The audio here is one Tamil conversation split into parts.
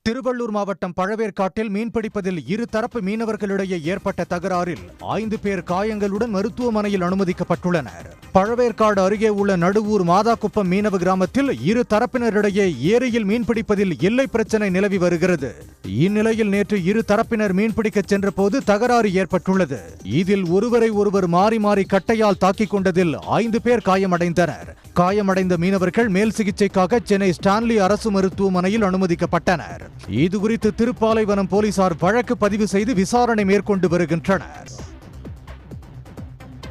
திருவள்ளூர் மாவட்டம் பழவேற்காட்டில் மீன்பிடிப்பதில் இருதரப்பு மீனவர்களிடையே ஏற்பட்ட தகராறில் 5 பேர் காயங்களுடன் மருத்துவமனையில் அனுமதிக்கப்பட்டுள்ளனர். பழவேற்காடு அருகே உள்ள நடுவூர் மாதாக்குப்பம் மீனவ கிராமத்தில் இரு தரப்பினரிடையே ஏரியில் மீன்பிடிப்பதில் எல்லை பிரச்சினை நிலவி வருகிறது. இந்நிலையில் நேற்று இரு தரப்பினர் மீன்பிடிக்க சென்றபோது தகராறு ஏற்பட்டுள்ளது. இதில் ஒருவரை ஒருவர் மாறி மாறி கட்டையால் தாக்கிக் கொண்டதில் 5 பேர் காயமடைந்தனர். காயமடைந்த மீனவர்கள் மேல் சிகிச்சைக்காக சென்னை ஸ்டான்லி அரசு மருத்துவமனையில் அனுமதிக்கப்பட்டனர். இதுகுறித்து திருப்பாலைவனம் போலீசார் வழக்கு பதிவு செய்து விசாரணை மேற்கொண்டு வருகின்றனர்.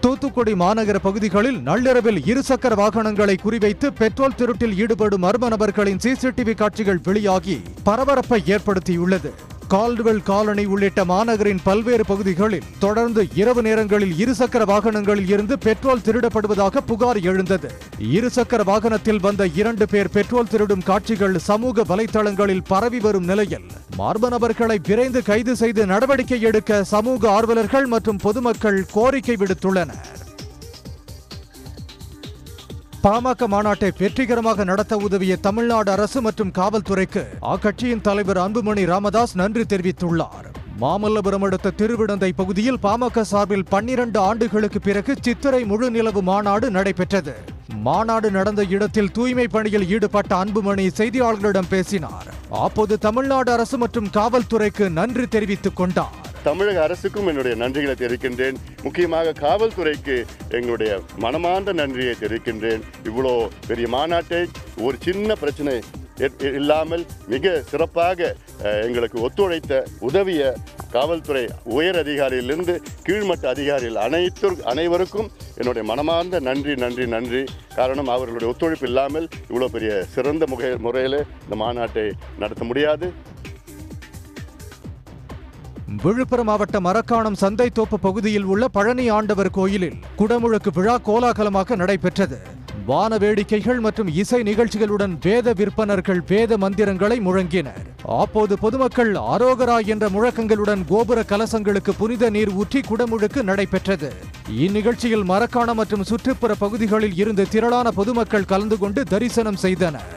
தூத்துக்குடி மாநகர பகுதிகளில் நள்ளிரவில் இருசக்கர வாகனங்களை குறிவைத்து பெட்ரோல் திருட்டில் ஈடுபடும் மர்ம நபர்களின் சிசிடிவி காட்சிகள் வெளியாகி பரபரப்பை ஏற்படுத்தியுள்ளது. கால்டுவெல் காலனி உள்ளிட்ட மாநகரின் பல்வேறு பகுதிகளில் தொடர்ந்து இரவு நேரங்களில் இருசக்கர வாகனங்களில் இருந்து பெட்ரோல் திருடப்படுவதாக புகார் எழுந்தது. இருசக்கர வாகனத்தில் வந்த 2 பேர் பெட்ரோல் திருடும் காட்சிகள் சமூக வலைதளங்களில் பரவி வரும் நிலையில் மர்ம நபர்களை விரைந்து கைது செய்து நடவடிக்கை எடுக்க சமூக ஆர்வலர்கள் மற்றும் பொதுமக்கள் கோரிக்கை விடுத்துள்ளனர். பாமக மாநாட்டை வெற்றிகரமாக நடத்த உதவிய தமிழ்நாடு அரசு மற்றும் காவல்துறைக்கு அக்கட்சியின் தலைவர் அன்புமணி ராமதாஸ் நன்றி தெரிவித்துள்ளார். மாமல்லபுரம் அடுத்த திருவிடந்தை பகுதியில் பாமக சார்பில் 12 ஆண்டுகளுக்கு பிறகு சித்திரை முழு நிலவு மாநாடு நடைபெற்றது. மாநாடு நடந்த இடத்தில் தூய்மை பணியில் ஈடுபட்ட அன்புமணி செய்தியாளர்களிடம் பேசினார். அப்போது தமிழ்நாடு அரசு மற்றும் காவல்துறைக்கு நன்றி தெரிவித்துக் கொண்டார். தமிழக அரசுக்கும் என்னுடைய நன்றிகளை தெரிவிக்கின்றேன். முக்கியமாக காவல்துறைக்கு எங்களுடைய மனமார்ந்த நன்றியை தெரிவிக்கின்றேன். இவ்வளோ பெரிய மாநாட்டை ஒரு சின்ன பிரச்சனை இல்லாமல் மிக சிறப்பாக எங்களுக்கு ஒத்துழைத்த உதவிய காவல்துறை உயர் அதிகாரியிலிருந்து கீழ்மட்ட அதிகாரிகள் அனைவருக்கும் என்னுடைய மனமார்ந்த நன்றி நன்றி நன்றி. காரணம், அவர்களுடைய ஒத்துழைப்பு இல்லாமல் இவ்வளோ பெரிய சிறந்த முறையில் இந்த மாநாட்டை நடத்த முடியாது. விழுப்புரம் மாவட்டம் மரக்காணம் சந்தைத்தோப்பு பகுதியில் உள்ள பழனி ஆண்டவர் கோயிலில் குடமுழுக்கு விழா கோலாகலமாக நடைபெற்றது. வான வேடிக்கைகள் மற்றும் இசை நிகழ்ச்சிகளுடன் வேத விற்பனர்கள் வேத மந்திரங்களை முழங்கினர். அப்போது பொதுமக்கள் அரோகரா என்ற முழக்கங்களுடன் கோபுர கலசங்களுக்கு புனித நீர் ஊற்றி குடமுழுக்கு நடைபெற்றது. இந்நிகழ்ச்சியில் மரக்காணம் மற்றும் சுற்றுப்புற பகுதிகளில் இருந்து திரளான பொதுமக்கள் கலந்து கொண்டு தரிசனம் செய்தனர்.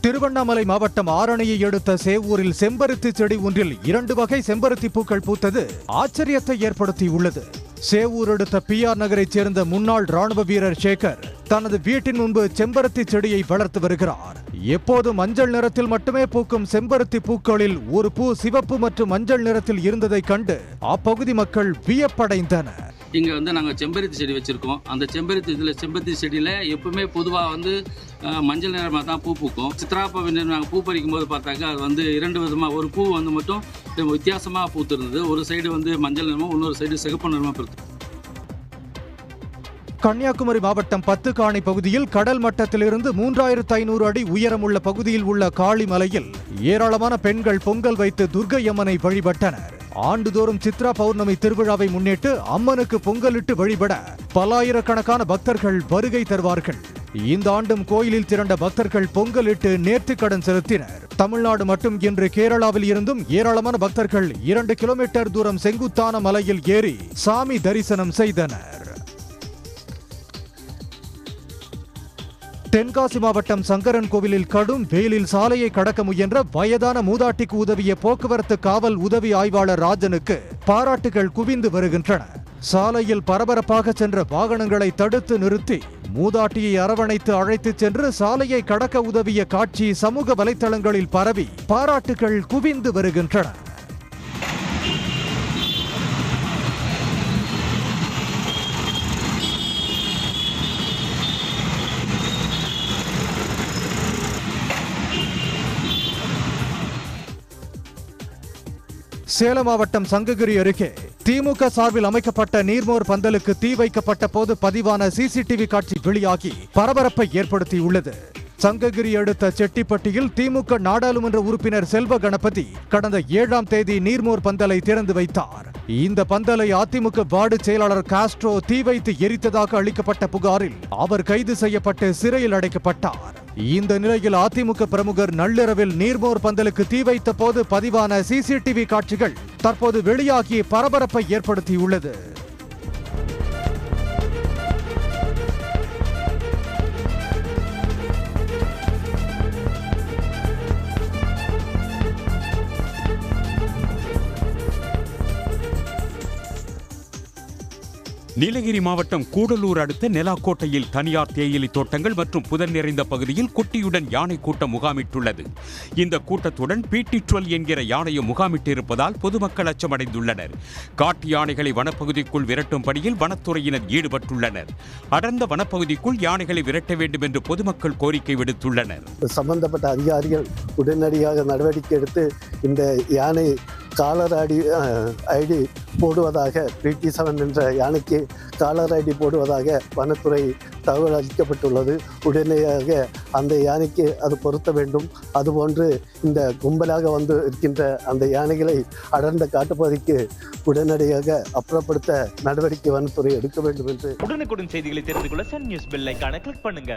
திருவண்ணாமலை மாவட்டம் ஆரணியை அடுத்த சேவூரில் செம்பருத்தி செடி ஒன்றில் 2 வகை செம்பருத்தி பூக்கள் பூத்தது ஆச்சரியத்தை ஏற்படுத்தியுள்ளது. சேவூர் அடுத்த PR நகரைச் சேர்ந்த முன்னாள் ராணுவ வீரர் சேகர் தனது வீட்டின் முன்பு செம்பருத்தி செடியை வளர்த்து வருகிறார். எப்போதும் மஞ்சள் நிறத்தில் மட்டுமே பூக்கும் செம்பருத்தி பூக்களில் ஒரு பூ சிவப்பு மற்றும் மஞ்சள் நிறத்தில் இருந்ததை கண்டு அப்பகுதி மக்கள் வியப்படைந்தனர். இங்கே நாங்கள் செம்பருத்தி செடி வச்சுருக்கோம். அந்த செம்பருத்தி செடியில் எப்பவுமே பொதுவாக மஞ்சள் நிறமாக தான் பூ பூக்கும். சித்ராப்ப நாங்கள் பூ பறிக்கும் போது பார்த்தாக்கா அது 2 விதமாக, ஒரு பூ மட்டும் வித்தியாசமாக பூத்திருந்தது. ஒரு சைடு மஞ்சள் நிறமும், இன்னொரு சைடு சிகப்பு நிறமாக பிரித்து. கன்னியாகுமரி மாவட்டம் பத்துக்காணி பகுதியில் கடல் மட்டத்திலிருந்து 3500 அடி உயரமுள்ள பகுதியில் உள்ள காளிமலையில் ஏராளமான பெண்கள் பொங்கல் வைத்து துர்க்கை அம்மனை வழிபட்டனர். ஆண்டுதோறும் சித்ரா பௌர்ணமி திருவிழாவை முன்னிட்டு அம்மனுக்கு பொங்கலிட்டு வழிபட பல்லாயிரக்கணக்கான பக்தர்கள் வருகை தருவார்கள். இந்த ஆண்டும் கோயிலில் திரண்ட பக்தர்கள் பொங்கலிட்டு நேர்த்திக்கடன் செலுத்தினர். தமிழ்நாடு மட்டும் இன்று கேரளாவில் இருந்தும் ஏராளமான பக்தர்கள் 2 கிலோமீட்டர் தூரம் செங்குத்தான மலையில் ஏறி சாமி தரிசனம் செய்தனர். தென்காசி மாவட்டம் சங்கரன் கோவிலில் கடும் வெயிலில் சாலையை கடக்க முயன்ற வயதான மூதாட்டிக்கு உதவிய போக்குவரத்து காவல் உதவி ஆய்வாளர் ராஜனுக்கு பாராட்டுகள் குவிந்து வருகின்றன. சாலையில் பரபரப்பாக சென்ற வாகனங்களை தடுத்து நிறுத்தி மூதாட்டியை அரவணைத்து அழைத்து சென்று சாலையை கடக்க உதவிய காட்சி சமூக வலைதளங்களில் பரவி பாராட்டுகள் குவிந்து வருகின்றன. சேலம் மாவட்டம் சங்ககிரி அருகே திமுக சார்பில் அமைக்கப்பட்ட நீர்மோர் பந்தலுக்கு தீ வைக்கப்பட்ட போது பதிவான சிசிடிவி காட்சி வெளியாகி பரபரப்பை ஏற்படுத்தியுள்ளது. சங்ககிரி அடுத்த செட்டிப்பட்டியில் திமுக நாடாளுமன்ற உறுப்பினர் செல்வ கணபதி கடந்த 7ஆம் தேதி நீர்மோர் பந்தலை திறந்து வைத்தார். இந்த பந்தலை அதிமுக வார்டு செயலாளர் காஸ்ட்ரோ தீ வைத்து எரித்ததாக அளிக்கப்பட்ட புகாரில் அவர் கைது செய்யப்பட்டு சிறையில் அடைக்கப்பட்டார். இந்த நிலையில் அதிமுக பிரமுகர் நள்ளிரவில் நீர்மோர் பந்தலுக்கு தீ வைத்த போது பதிவான சிசிடிவி காட்சிகள் தற்போது வெளியாகி பரபரப்பை ஏற்படுத்தியுள்ளது. நீலகிரி மாவட்டம் கூடலூர் அடுத்த நெலாக்கோட்டையில் தனியார் தேயிலை தோட்டங்கள் மற்றும் புதர் நிறைந்த பகுதியில் குட்டியுடன் யானை கூட்டம் முகாமிட்டுள்ளது. இந்த கூட்டத்துடன் PT-12 என்கிற யானையும் முகாமிட்டிருப்பதால் பொதுமக்கள் அச்சமடைந்துள்ளனர். காட்டு யானைகளை வனப்பகுதிக்குள் விரட்டும் பணியில் வனத்துறையினர் ஈடுபட்டுள்ளனர். அடர்ந்த வனப்பகுதிக்குள் யானைகளை விரட்ட வேண்டும் என்று பொதுமக்கள் கோரிக்கை விடுத்துள்ளனர். சம்பந்தப்பட்ட அதிகாரிகள் உடனடியாக நடவடிக்கை எடுத்து இந்த யானை காலர் ஐடி போடுவதாக PT-7 என்ற யானைக்கு காலர் ஐடி போடுவதாக வனத்துறை தகவல் அளிக்கப்பட்டுள்ளது. உடனடியாக அந்த யானைக்கு அது பொருத்த வேண்டும். அதுபோன்று இந்த கும்பலாக வந்து இருக்கின்ற அந்த யானைகளை அடர்ந்த காட்டுப்பகுதிக்கு உடனடியாக அப்புறப்படுத்த நடவடிக்கை வனத்துறை எடுக்க வேண்டும் என்று உடனுக்குடன் செய்திகளை தெரிந்து கொள்ள சன் நியூஸ் பெல் ஐகானை கிளிக் பண்ணுங்க.